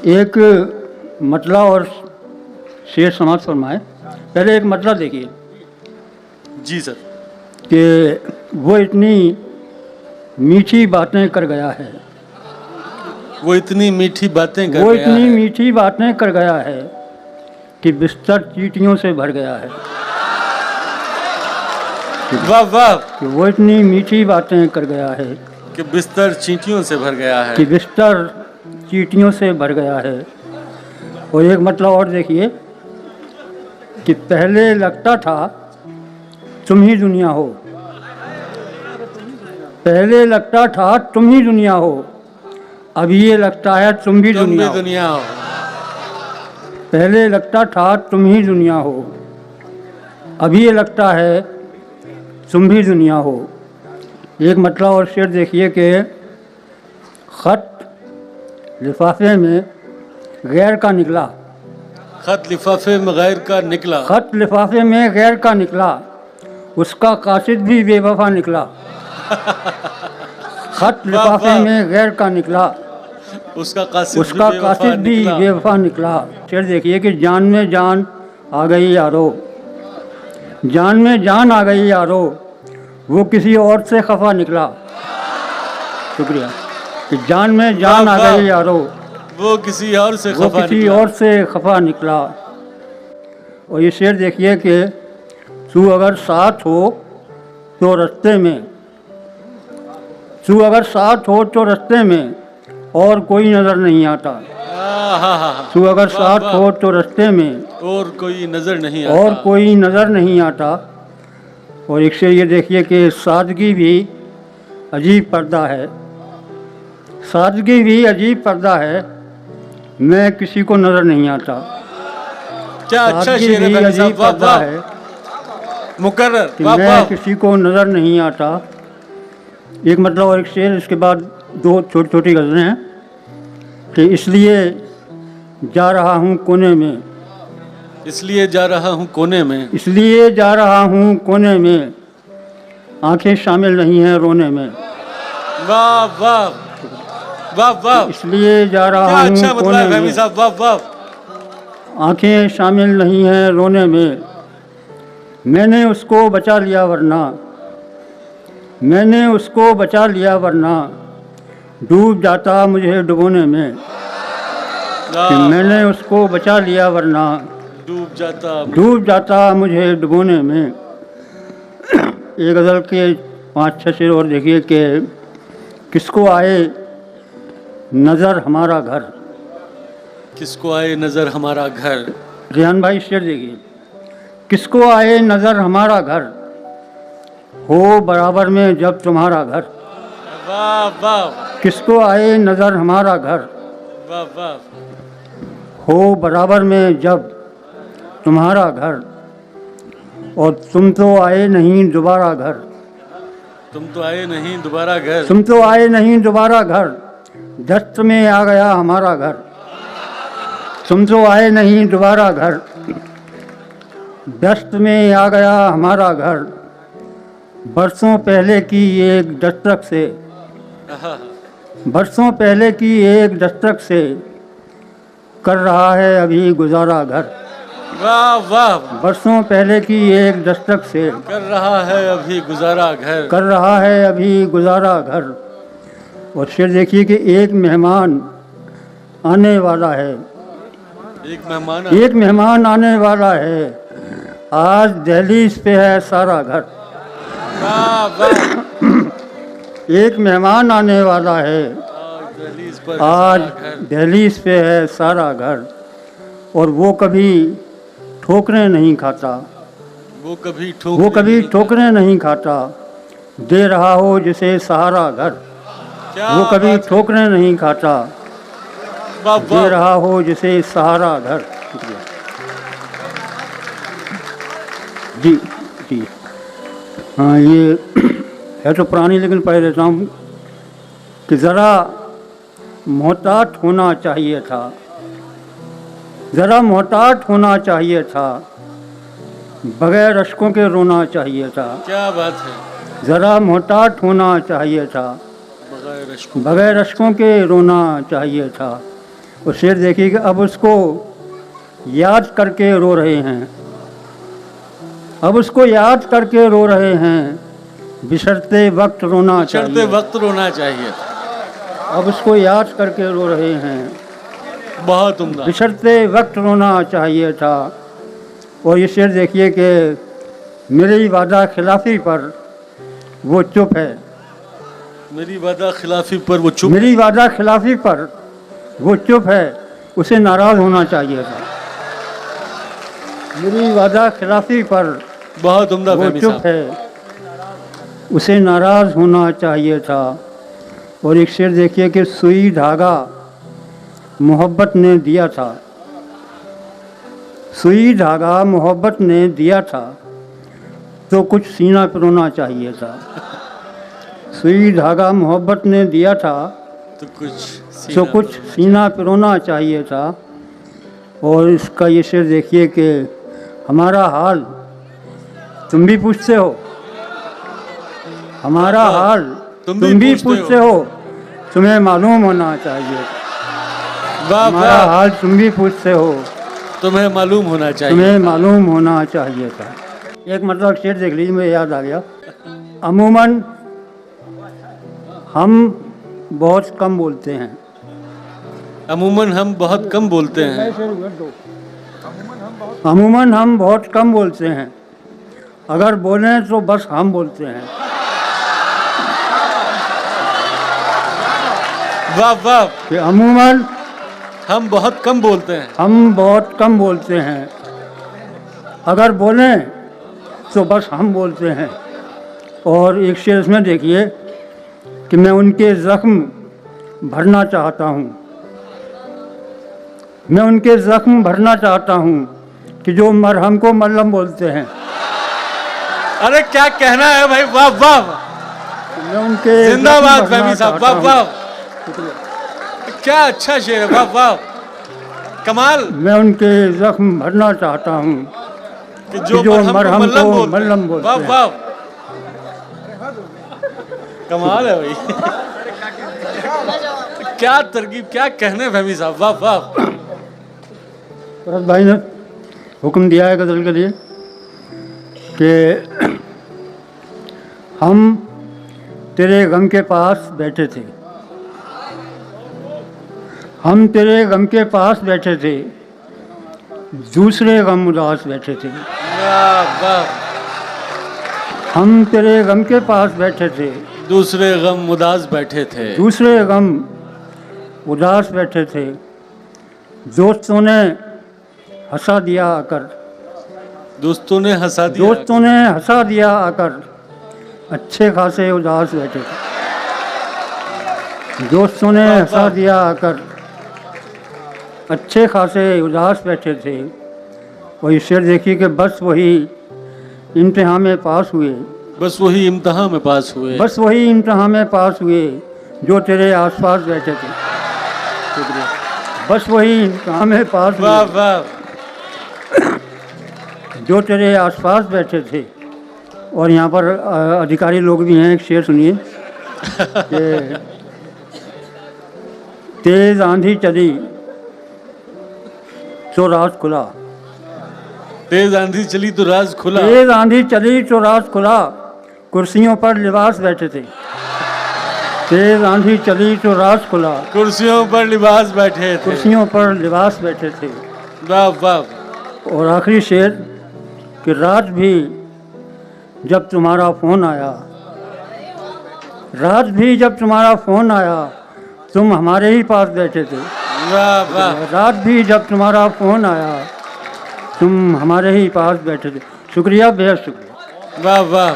एक मतला और शेर समाप्त फरमाए। पहले एक मतला देखिए जी सर। कि वो इतनी मीठी बातें कर गया है, वो इतनी मीठी बातें कर वो गया इतनी है। मीठी बातें कर गया है कि बिस्तर चींटियों से भर गया है। वाह वाह। कि वो इतनी मीठी बातें कर गया है कि बिस्तर चींटियों से भर गया है। कि बिस्तर चींटियों से भर गया है। और एक मतलब और देखिए कि पहले लगता था तुम ही दुनिया हो, पहले लगता था तुम ही दुनिया हो, अभी ये लगता है तुम भी दुनिया हो। दुनिया हो। पहले लगता था तुम ही दुनिया हो, अभी ये लगता है तुम भी दुनिया हो। एक मतलब और शेर देखिए कि खत लिफाफे में गैर का निकला, खत लिफाफे में गैर का निकला। खत लिफाफे में गैर का निकला, उसका कासिद भी बेवफा निकला। खत लिफाफे में गैर का निकला, उसका कासिद भी बेवफा निकला। शेर देखिए कि जान में जान आ गई यारो, जान में जान आ गई यारो, वो किसी और से खफा निकला। शुक्रिया। कि जान में जान आ गई यारो, वो किसी और से वो किसी और से खफा निकला। और ये शेर देखिए कि तू अगर साथ हो तो रास्ते में, तू अगर साथ हो तो रास्ते में और कोई नज़र नहीं आता। तू अगर साथ हो तो रास्ते में और कोई नज़र नहीं आता। और कोई नज़र नहीं आता। और एक शेर ये देखिए कि सादगी भी अजीब पर्दा है, सादगी भी अजीब पर्दा है, मैं किसी को नज़र नहीं आता। क्या अच्छा शेर है भी भाई अजीब साहब। वाह पर्दा वाह। है मुकर्रर। कि वाह मैं वाह। किसी को नज़र नहीं आता। एक मतलब और एक शेर, इसके बाद दो छोटी छोटी गज़लें हैं कि इसलिए जा रहा हूँ कोने में, इसलिए जा रहा हूँ कोने में, इसलिए जा रहा हूँ कोने में, आंखें शामिल नहीं हैं रोने में। वाह वाह वाह वाह। इसलिए जा क्या रहा अच्छा हूँ मतलब कोने है फहमी में, साहब। वाह वाह। आंखें शामिल नहीं हैं रोने में, मैंने उसको बचा लिया वरना, मैंने उसको बचा लिया वरना डूब जाता मुझे डुबोने में। कि मैंने उसको बचा लिया वरना डूब जाता मुझे डुबोने में। एक गज़ल के 5-6 शेर और देखिए कि किसको आए नज़र हमारा घर, किसको आए नज़र हमारा घर। रेहान भाई शेर देखिए, किसको आए नज़र हमारा घर, हो बराबर में जब तुम्हारा घर। वाह वाह किसको आए नज़र हमारा घर, वाह वाह। हो बराबर में जब तुम्हारा घर, और तुम तो आए नहीं दोबारा घर, तुम तो आए नहीं दोबारा घर। तुम तो आए नहीं दोबारा घर, दस्त में आ गया हमारा घर। तुम तो आए नहीं दोबारा घर, दस्त में आ गया हमारा घर, बरसों पहले की एक दस्तक से, बरसों पहले की एक दस्तक से कर रहा है अभी गुजारा घर। वाह वाह। बरसों पहले की एक दस्तक से कर रहा है अभी गुजारा घर, कर रहा है अभी गुजारा घर। और शेर देखिए कि एक मेहमान आने वाला है, एक मेहमान आने वाला है, आज दहलीज पे है सारा घर। वाह वाह। एक मेहमान आने वाला है, आज दहलीज पे है सारा घर, और वो कभी ठोकरें नहीं खाता, वो कभी ठोकरें नहीं खाता, दे रहा हो जिसे सहारा घर। वो कभी ठोकरें नहीं खाता, दे रहा हो जिसे सहारा घर। जी जी हाँ, ये है तो पुरानी लेकिन पढ़ लेता हूँ कि ज़रा मोहतात होना चाहिए था, ज़रा मोहतात होना चाहिए था, बगैर अश्कों के रोना चाहिए था। क्या बात है। ज़रा मोहतात होना चाहिए था, बगैर अश्कों के रोना चाहिए था, वो शेर देखिए कि अब उसको याद करके रो रहे हैं, अब उसको याद करके रो रहे हैं, बिछड़ते वक्त रोना चढ़ते चाहिए। वक्त रोना चाहिए। अब उसको याद करके रो रहे हैं, बहुत उम्दा। बिछड़ते वक्त रोना चाहिए था। और ये शेर देखिए कि मेरी वादा खिलाफी पर वो चुप है, मेरी वादा खिलाफी पर वो चुप। मेरी वादा खिलाफी पर वो चुप है, उसे नाराज़ होना चाहिए था। मेरी वादा खिलाफी पर बहुत उम्दा वो फहमी चुप साहब। है, उसे नाराज़ होना चाहिए था। और एक शेर देखिए कि सुई धागा मोहब्बत ने दिया था, सुई धागा मोहब्बत ने दिया था, तो कुछ सीना पिरोना चाहिए था। सुई धागा मोहब्बत ने दिया था, तो कुछ सीना पिरोना चाहिए था। और इसका ये शेर देखिए कि हमारा हाल तुम भी पूछते हो, हमारा हाल तुम भी पूछते हो, तुम्हें मालूम होना चाहिए। वाह हमारा वाह, हाल तुम भी पूछते हो, तुम्हें मालूम होना चाहिए। तुम्हें मालूम होना चाहिए था। एक मतलब शेर देख लीजिए, मुझे याद आ गया। अमूमन हम बहुत कम बोलते हैं, अमूमन हम बहुत कम बोलते हैं। अमूमन हम बहुत कम बोलते हैं, अगर बोलें तो बस हम बोलते हैं। वाह वाह, कि अमूमन हम बहुत कम बोलते हैं। हम बहुत कम बोलते हैं, अगर बोलें तो बस हम बोलते हैं। और एक शेर इसमें देखिए कि मैं उनके ज़ख्म भरना चाहता हूँ, मैं उनके ज़ख्म भरना चाहता हूँ कि जो मरहम को मल्लम बोलते हैं। अरे क्या कहना है भाई, वाह वाह, मैं उनके जिंदाबाद ज़ख्म भरना फहमी साहब, चाहता वाह हूँ। वाह, क्या अच्छा शेर है, वाह वाह, कमाल। मैं उनके ज़ख्म भरना चाहता हूँ कि जो मरहम को मल्लम बोलते वाह हैं। वाह, कमाल है भाई। क्या तरकीब, क्या कहने फहमी साहब, वाह वाह। भरत भाई ने हुक्म दिया है गज़ल के लिए कि हम तेरे गम के पास बैठे थे, हम तेरे गम के पास बैठे थे, दूसरे गम उदास बैठे थे। वाह वाह, हम तेरे गम के पास बैठे थे, दूसरे गम उदास बैठे थे। दूसरे गम उदास बैठे थे, दोस्तों ने हंसा दिया आकर, दोस्तों ने हंसा दिया। दोस्तों ने हंसा दिया आकर, अच्छे खासे उदास बैठे थे। दोस्तों ने वाह, हंसा वाह। दिया आकर, अच्छे खासे उदास बैठे थे। और ये शेर देखिए कि बस वही इम्तिहान में पास हुए, बस वही इम्तिहान में पास हुए। बस वही इम्तिहान में पास हुए जो तेरे आसपास बैठे थे। बस वही इम्तिहान में पास वाह हुए वाह, जो तेरे आसपास बैठे थे। और यहाँ पर अधिकारी लोग भी हैं। एक शेर सुनिए कि तेज आंधी चली तो राज खुला, तेज आंधी चली तो राज खुला। तेज आंधी चली तो राज खुला, कुर्सियों पर लिबास बैठे थे। तेज आंधी चली तो राज खुला, कुर्सियों पर लिबास बैठे थे। कुर्सियों पर लिबास बैठे थे। वाह वाह, और आखिरी शेर कि रात भी जब तुम्हारा फ़ोन आया, रात भी जब तुम्हारा फ़ोन आया, तुम हमारे ही पास बैठे थे। वाह वाह, रात भी जब तुम्हारा फ़ोन आया, तुम हमारे ही पास बैठे थे। शुक्रिया, बेहद शुक्रिया। वाह वाह।